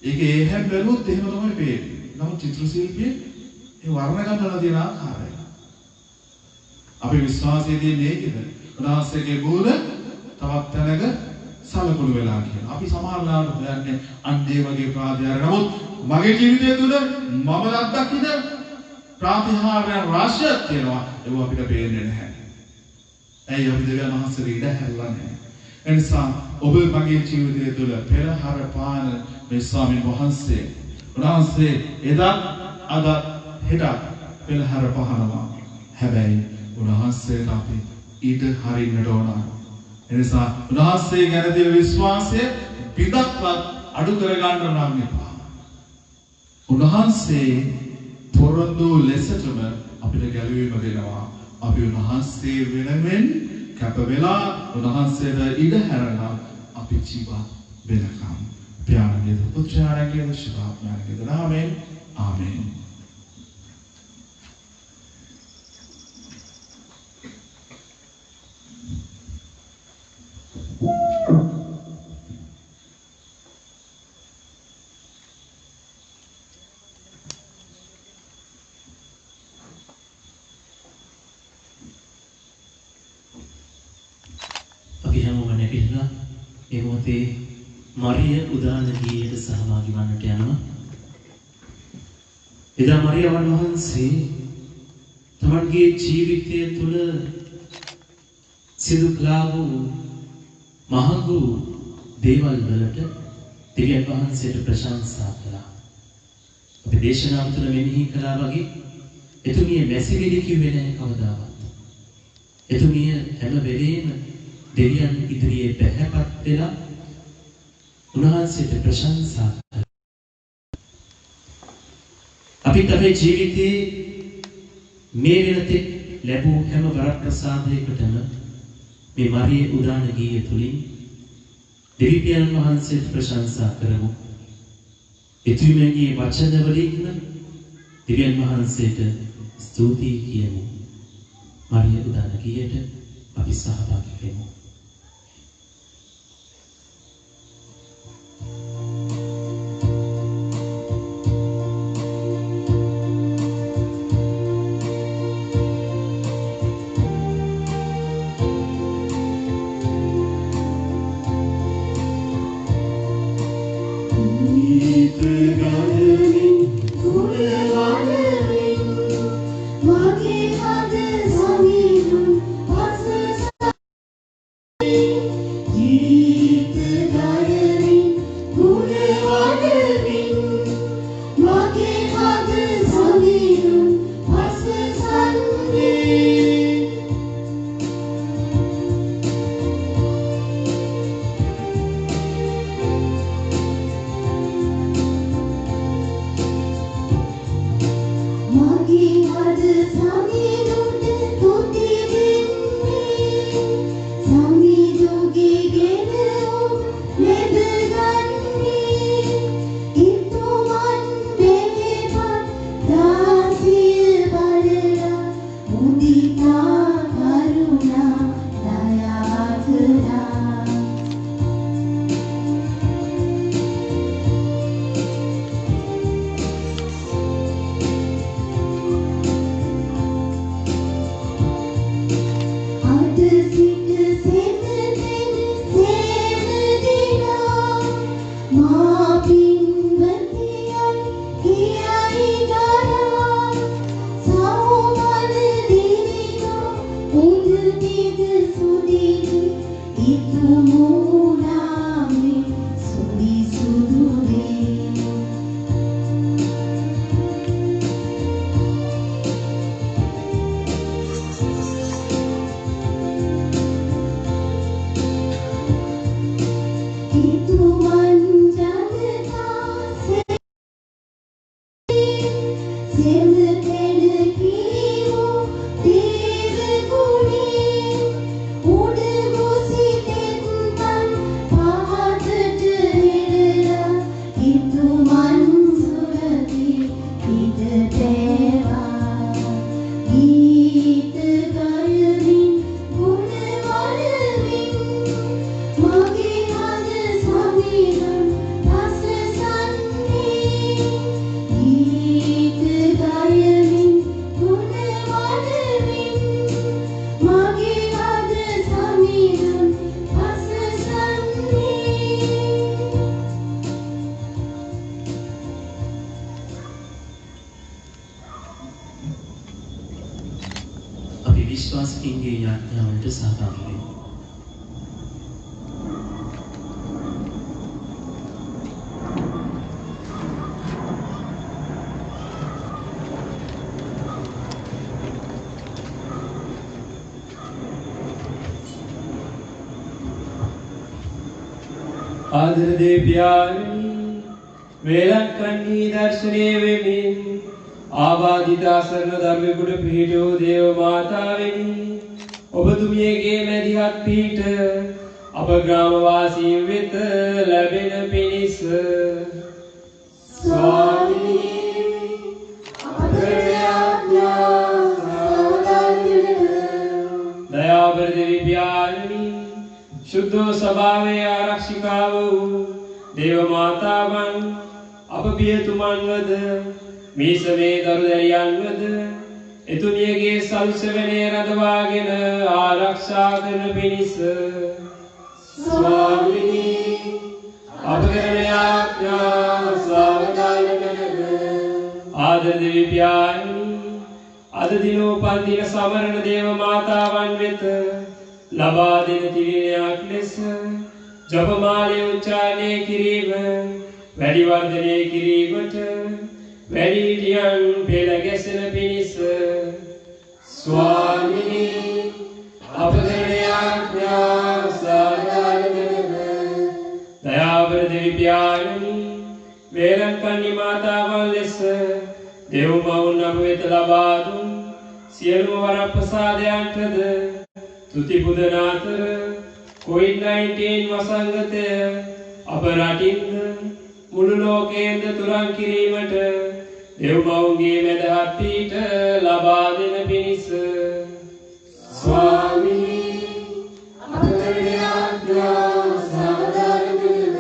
ඒකේ ඒ හැම බැලුවොත් එහෙම තමයි පේන්නේ. නමුත් චිත්‍ර ශිල්පියේ ඒ වර්ණ ගන්නලා තියෙන ආකාරය. අපි විශ්වාසයේ තියෙන ඒකද උන්වහන්සේගේ මුහුණ තවත් තැනක සලකුණු වෙලා කියලා. අපි සමහරවිට හොයන්නේ අන්නේ වගේ ප්‍රාතිහාර්ය. නමුත් මගේ ජීවිතය තුළ මම අත්දකින ප්‍රාතිහාර්යයන් රාශියක් තියෙනවා. ඒක අපිට පේන්නේ නැහැ. ඇයි අපි දෙවියන් වහන්සේට ඉඩ හැරලා නැහැ. එනිසා ඔබ මගේ ජීවිතය තුළ පෙරහර පාන මේ ස්වාමීන් වහන්සේ උන්වහන්සේ එදා අද හෙට පෙරහර පහනවා. හැබැයි උන්වහන්සේට අපි ඉඩ හරින්නට ඕන. එනිසා උන්වහන්සේ ගැන තියෙන විශ්වාසය පිටක්වත් අඩු කරගන්න නම් එපා. උන්වහන්සේ පොරොන්දු ලෙසටම අපිට ගැලවීම දෙනවා. අපි උන්වහන්සේ වෙනුවෙන් කැප වෙලා උන්වහන්සේට ඉඩ හැරලා අපි ජීවත් වෙනකම්. පියාණන්ගේ පුත්‍රයාණන්ගේ ශිවාත්මයාණන්ගේ නාමයෙන් ආමේන්. අපි හැමෝම නැගිටලා මේ මොහොතේ මරිය උදාන ගීයට සහභාගී වන්නට යනවා. එදා මරියවන් වහන්සේ තමන්ගේ ජීවිතය තුළ සිදු කළා වූ මහඟු දේවල් වලට දෙවියන් වහන්සේට ප්‍රශංසා කළා. අපි දේශනාව තුළ මෙනෙහි කළා වගේ එතුමිය මැසිවිලි කිව්වේ නැහැ කවදාවත්. එතුමිය හැම වෙලේම දෙවියන් ඉදිරියේ පැහැපත් වෙලා උන්වහන්සේට ප්‍රශංසා කළා. අපිට අපේ ජීවිතේ මේ වෙනතෙක් ලැබූ හැම වරප්‍රසාදයකටම මේ මරියේ උදාන ගීය තුලින් දෙවි පියාණන් වහන්සේට ප්‍රශංසා කරමු. එතුමියගේ වචන වලින් දෙවියන් වහන්සේට ස්තුති කියමු. මරියේ උදාන ගීයට අපි සහභාගී වෙමු. විශ්වාසිකයින්ගේ යාඥාවලට සහභාගී වෙමු. ආදර දේව්‍යානි වේලක්කන්හි දර්ශනය වෙමින් ආවාදිත අසරණ ධර්මෙකුට පිහිටෝ දේව මාතාවෙනි ඔබතුමියගේ මැදිහත් පිහිට අප ග්‍රාමවාසීන් වෙත ලැබෙන පිණිස ස්වාමී අපගේ ආඥා දයාබර දේව්‍යානි शुद्धो स्वभावे आरक्षिका वहु देव माता वन अपबियतुमान वद मीसवे दरुदरियान वद एतुनियगे सलुसवने रदवाගෙන ආරක්ෂා කරන පිණිස ස්වාමීනි අපගේ ආඥා සාවධාන කරග ආදර දෙවි පියාණනි අද දිනෝ පන්දින සමරණ දේව මාතාවන් වෙත ලබා දෙන තිලිනයක් ලෙස ජපමාලය උච්චාරණය කිරීම වැඩි වර්ධනය කිරීමට වැඩිහිටියන් පෙළ ගැසෙන පිණිස ස්වාමීනි අපගේ ආඥා සාධාරණ කරග දයාබර දෙවි පියාණනි වේලක්කන්ණි මාතාවන් ලෙස දේව මවුන් අප වෙත ලබා දුන් සියලුම වරප්‍රසාදයන්ටද තුති පුදන අතර COVID-19 වසංගතය අප රටින්ද මුළු ලෝකයෙන්ද තුරන් කිරීමට දේව මවුන්ගේ මැදහත් පීඨ ලබා දෙන පිණිස ස්වාමී අපගේ ආඥා සාධාරණ වෙනද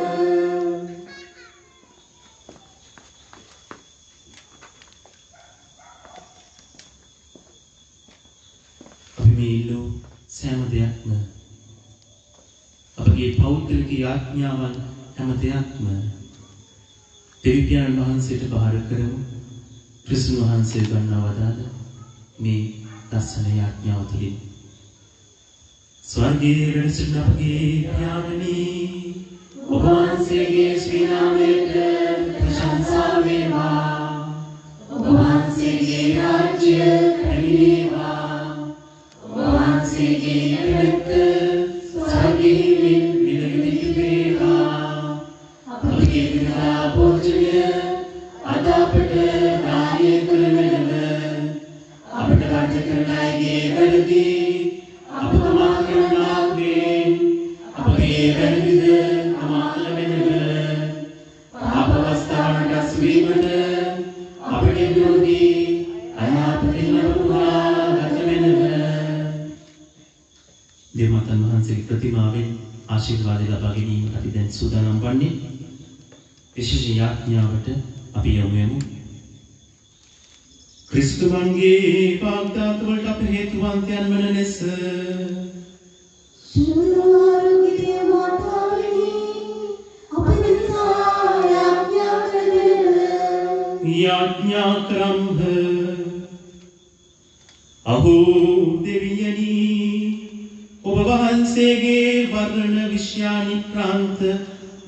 අපි මේ ඉල්ලූ සෑම දෙයක්ම අපගේ පෞද්ගලික යාඥාවන් හැම දෙයක්ම දෙවියන් වහන්සේට බාර කරමු. ක්‍රිස්තුන් වහන්සේ ගන්නා වදාළ මේ දස්සන යාඥාව තුළින් ස්වර්ගයේ වැඩ සිටින අපගේ යාමනී ඔබ වහන්සේගේ ශ්‍රී නාමයට ප්‍රශංසා වේවා. ඔබ වහන්සේගේ රාජ්‍ය පැමිණේවා. ඔබ වහන්සේගේ පැවැත්ම ස්වර්ගයේ විලවිදිත වේවා. අපගේ දිනදා භෝජනය අද අපට දානය කරනව අපට රජ කරන අයගේ වැරදි අප තමා කරනාක් මෙන් අපගේ වැරදිද තමා කළ වෙනව පාප අවස්ථාවට අසුවීමට අපට විරෝධී අයහපතින් ලබුවා ගත වෙනව. දෙවියන් වහන්සේගේ ප්‍රතිමාවෙන් ආශිර්වාද ලබා ගැනීමට අපි දැන් සූදානම් වන්නේ. විශේෂ යාඥාවට අපි යොමු වෙමු. ක්‍රිස්තුවන්ගේ වාග්දාත වලට අප හේතුවන්තයන් වන ලෙස සුදුආරෝග්‍ය මාතාවෙනි අප දෙසා යාඥා කරන යාඥා කරම්හ. අහෝ දෙවියනි ඔබ වහන්සේගේ වර්ණ විශ්‍යානි ප්‍රාන්ත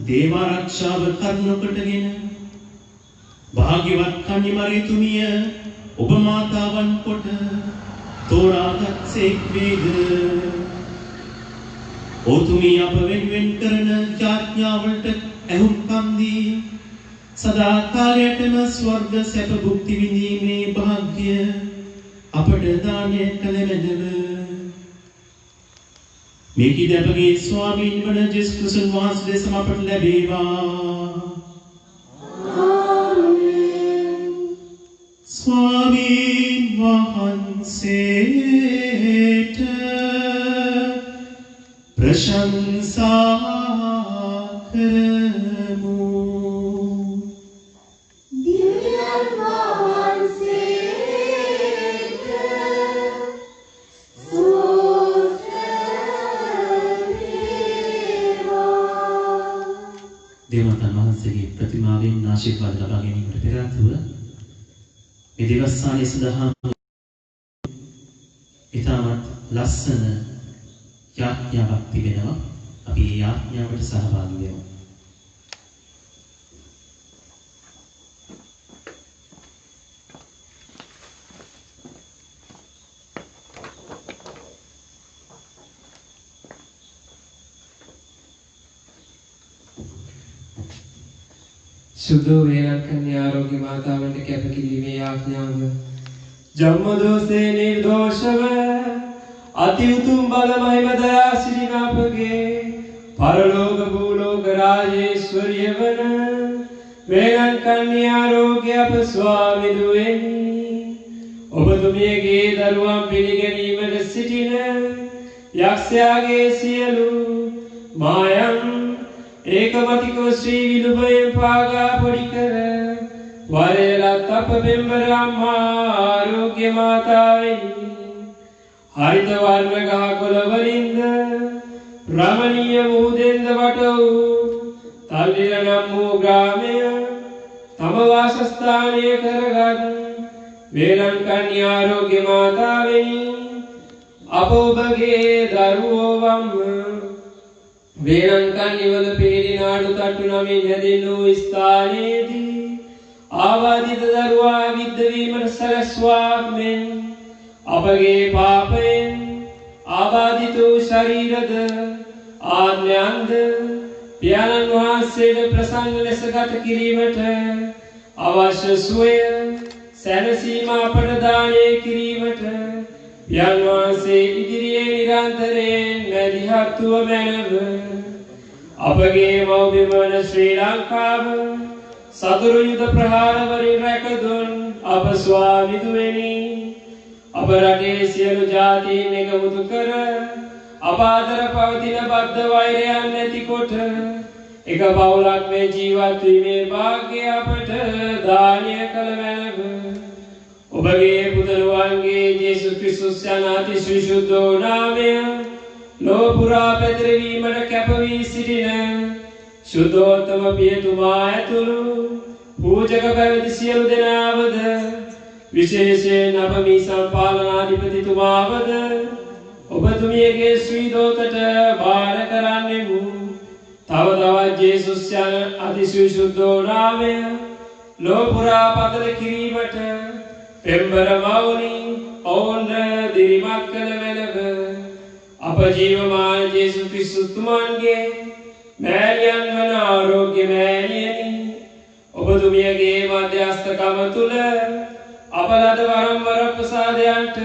දේවාරක්ෂාව කරුණු කොටගෙන භාග්‍යවත් කන්නිමරිතුමිය ඔබ මාතාවන් කොට තෝරාගත් සේක් වේද. ඔතුමිය අප වෙනුවෙන් කරන යාඥාවලට ඇහුම්කන් දී සදා කාලයටම ස්වර්ග සැප භුක්ති විඳීමේ භාග්‍ය අපට දානය කළ මැනව. මේ කීද අපගේ ස්වාමීන් වන ජේසුස් ක්‍රිස්තුන් වහන්සේ දෙසම අපට ලැබේවා. ස්වාමීන් වහන්සේට ප්‍රශංසා කරමු. දිව්‍යන් වහන්සේට දේවතාවුන් වහන්සේගේ ප්‍රතිමාවෙන් ආශිර්වාද ලබා ගැනීමට පෙර ආතුව මේ දේවස්ථානයේ සඳහා ඉතාමත් ලස්සන යාඥාවක් තිබෙනවා. අපි මේ යාඥාවට සහභාගී වෙමු. සුදු වේලකන්‍ය ආරෝග්‍ය මාතාවන්ට කැපකිරීමේ යාඥාව ජම්මදෝසේ නිර්දෝෂව අති උතුම් බල මහිම දයා සිටින අපගේ පරලෝක භූලෝක රාජේශ්වරිය වන වේලකන්‍ය ආරෝග්‍ය අප ස්වාමිදුවෙනි ඔබතුමියගේ දරුවන් පිළිගැනීමට සිටින යක්ෂයාගේ සියලු මායම් ඒකමතිකව ශ්‍රී විදුබයෙන් පාගා පොඩි කර වරේලත් අප පෙම්බර අම්මා ආරෝග්‍ය මාතාවෙනි හරිත වර්ණ ගහකොළ වලින්ද රමණීය මුහුදෙන්ද වට වූ තල්ලිල නම් වූ ග්‍රාමය තම වාසස්ථානය කරගත් වේලංකන්‍ය ආරෝග්‍ය මාතාවෙනි අප ඔබගේ දරුවෝ වම් වේලංකන්‍ය වල පිහිටි නාඩු තට්ටු නමින් හැඳින්වූ ස්ථානයේදී ආවාදිත දරුවා විද්ධ වීමට සැලැස්වාක් මෙන් අපගේ පාපයෙන් ආබාධිත වූ ශරීරද ආඥාන්ද පියාණන් වහන්සේට ප්‍රසන්න ලෙස ගත කිරීමට අවශ්‍ය සුවය සැනසීම අපට දානය කිරීමට යන් වාසේ ඉදිරියේ නිරන්තරයෙන් මැදිහත්ව මැනව අපගේ මව්බිම වන ශ්‍රී ලංකාව සතුරු යුද ප්‍රහාර වලින් රැකදුන් අප ස්වාමිදුවෙනි අප රටේ සියලු ජාතීන් එකමුතු කර අප අතර පවතින බද්ධ වෛරයන් නැතිකොට එක පවුලක් මේ ජීවත් වීමේ වාග්ය අපට දානය කළ මැනව ඔබගේ පුතණුවන්ගේ යේසුස් ක්‍රිස්තුස් යන අතිශුද්ධ නාමය ලොව පුරා පැතිරවීමට කැප වී සිටින සුද්ධෝත්තම පියතුමා ඇතුළු පූජක පැවිදි සියලු දෙනාවද විශේෂයෙන් අප මේ සම්පාලනාධිපතිතුමාවද ඔබතුමියගේ ශ්‍රී දෝතට බාර කරන්නෙමු. තව තවත් යේසුස් යන අතිශුද්ධ නාමය ලොව පුරා පතල කිරීමට පෙම්බර මවුනි ඔවුන් දිරිමත් කළ මැනව අප ජීවමාන යේසුස් ක්‍රිස්තුස් තුමන්ගේ මෑණියන් වන ආරෝග්‍ය මෑණියනි ඔබතුමියගේ මධ්‍යස්ථකම තුල අප ලද වරම්වර ප්‍රසාදයන්ට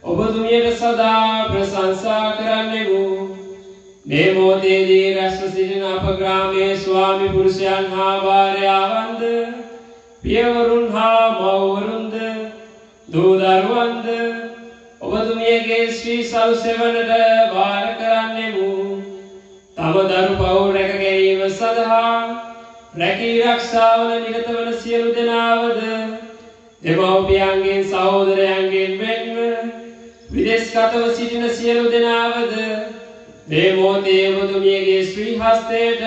ඔබතුමියට සදා ප්‍රශංසා කරන්නෙමු. මේ මොහොතේදී රැස්ව සිටින අප ග්‍රාමයේ ස්වාමි පුරුෂයන් හා භාර්යාවන්ද පියවරුන් හා මව්වරුන්ද දූ දරුවන්ද ඔබතුමියගේ ශ්‍රී සෞසෙවණට බාර කරන්නෙමු. තම දරු පවුල් රැක ගැනීම සඳහා රැකී ආරක්ෂාවල නිරත වන සියලු දෙනාවද දෙමව්පියන්ගෙන් සහෝදරයන්ගෙන් මෙන්ම විදේශගතව සිටින සියලු දෙනාවද මේ මොහොතේ ඔබතුමියගේ ශ්‍රී හස්තයට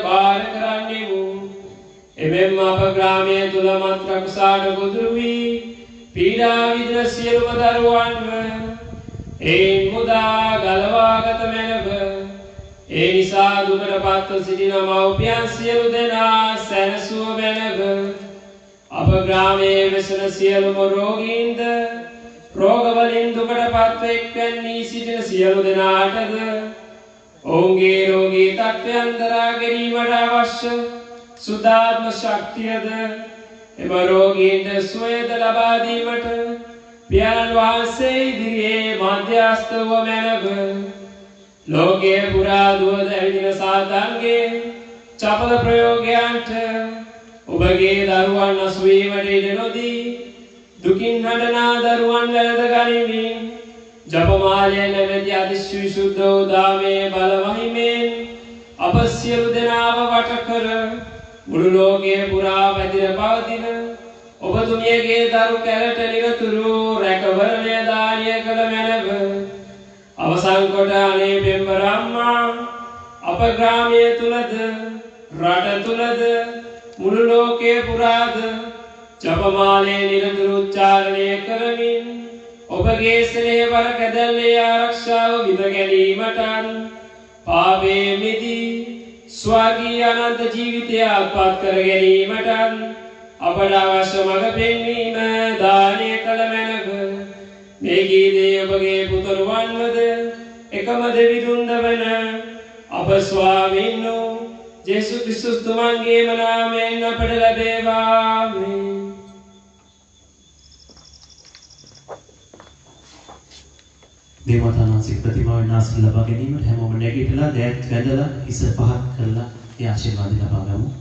බාර කරන්නෙමු. එමෙන්ම අප ග්‍රාමය තුල මත් රකුසාට ගොදුරු වී පීඩා විඳින සියලුම දරුවන්ව එයින් මුදා ගලවාගත මැනව ඒ නිසා දුකට පත්ව සිටින මව්පියන් සියලු දෙනා සැනසුව මැනව අප ග්‍රාමයේ වෙසෙන සියලුම රෝගීන්ද රෝගවලින් දුකට පත්ව එක්වැන්නී සිටින සියලු දෙනාටද ඔවුන්ගේ රෝගී තත්ත්වයන් දරා ගැනීමට අවශ්‍ය සුදාත්ම ශක්තියද එම රෝගීන්ට සුවයද ලබා දීමට පියාණන් වහන්සේ ඉදිරියේ මධ්‍යස්ථව මැනව ලෝකයේ පුරා දුවද ඇවිදින සාතන්ගේ චපල ප්‍රයෝගයන්ට ඔබගේ දරුවන් අසුවීමට ඉඩ නොදී දුකින් හඬනා දරුවන් වැළඳ ගනිමින් ජපමාලය නැමැති අතිශුද්ධ උදාමේ බල මහිමෙන් අප සියලු දෙනාව වට කර මුළු ලෝකයේ පුරා පැතිර පවතින ඔබතුමියගේ දරු කැලට නිරතුරු රැකවරණය දානය කළ මැනව අවසන් කොට අනේ පෙම්බර අම්මා අප ග්‍රාමය තුලද රට තුලද මුළු ලෝකයේ පුරාද ජපමාලේ නිරතුරු උච්චාරණය කරමින් ඔබගේ ස්නේහවර කැදැල්ලේ ආරක්ෂාව විඳ ගැනීමට පාපේ මිදී ස්වර්ගීය අනන්ත ජීවිතය අත්පත් කර ගැනීමට අපට අවශ්‍ය මඟ පෙන්වීම දානය කළ මැනව මේ ගීතයේ ඔබගේ පුතණුවන්වද එකම දෙවිඳුන්ද වන අප ස්වාමීන් යේසුස් ක්‍රිස්තුස් තුමන්ගේම නාමයෙන් අපට ලැබේවා. දේවතාවන්සේ ප්‍රතිමාවෙන් ආශිර්වාද ලබා ගැනීමට හැමෝම නැගිටලා දෑත් වැඳලා හිස පහත් කරලා ඒ ආශිර්වාද ලබා ගමු.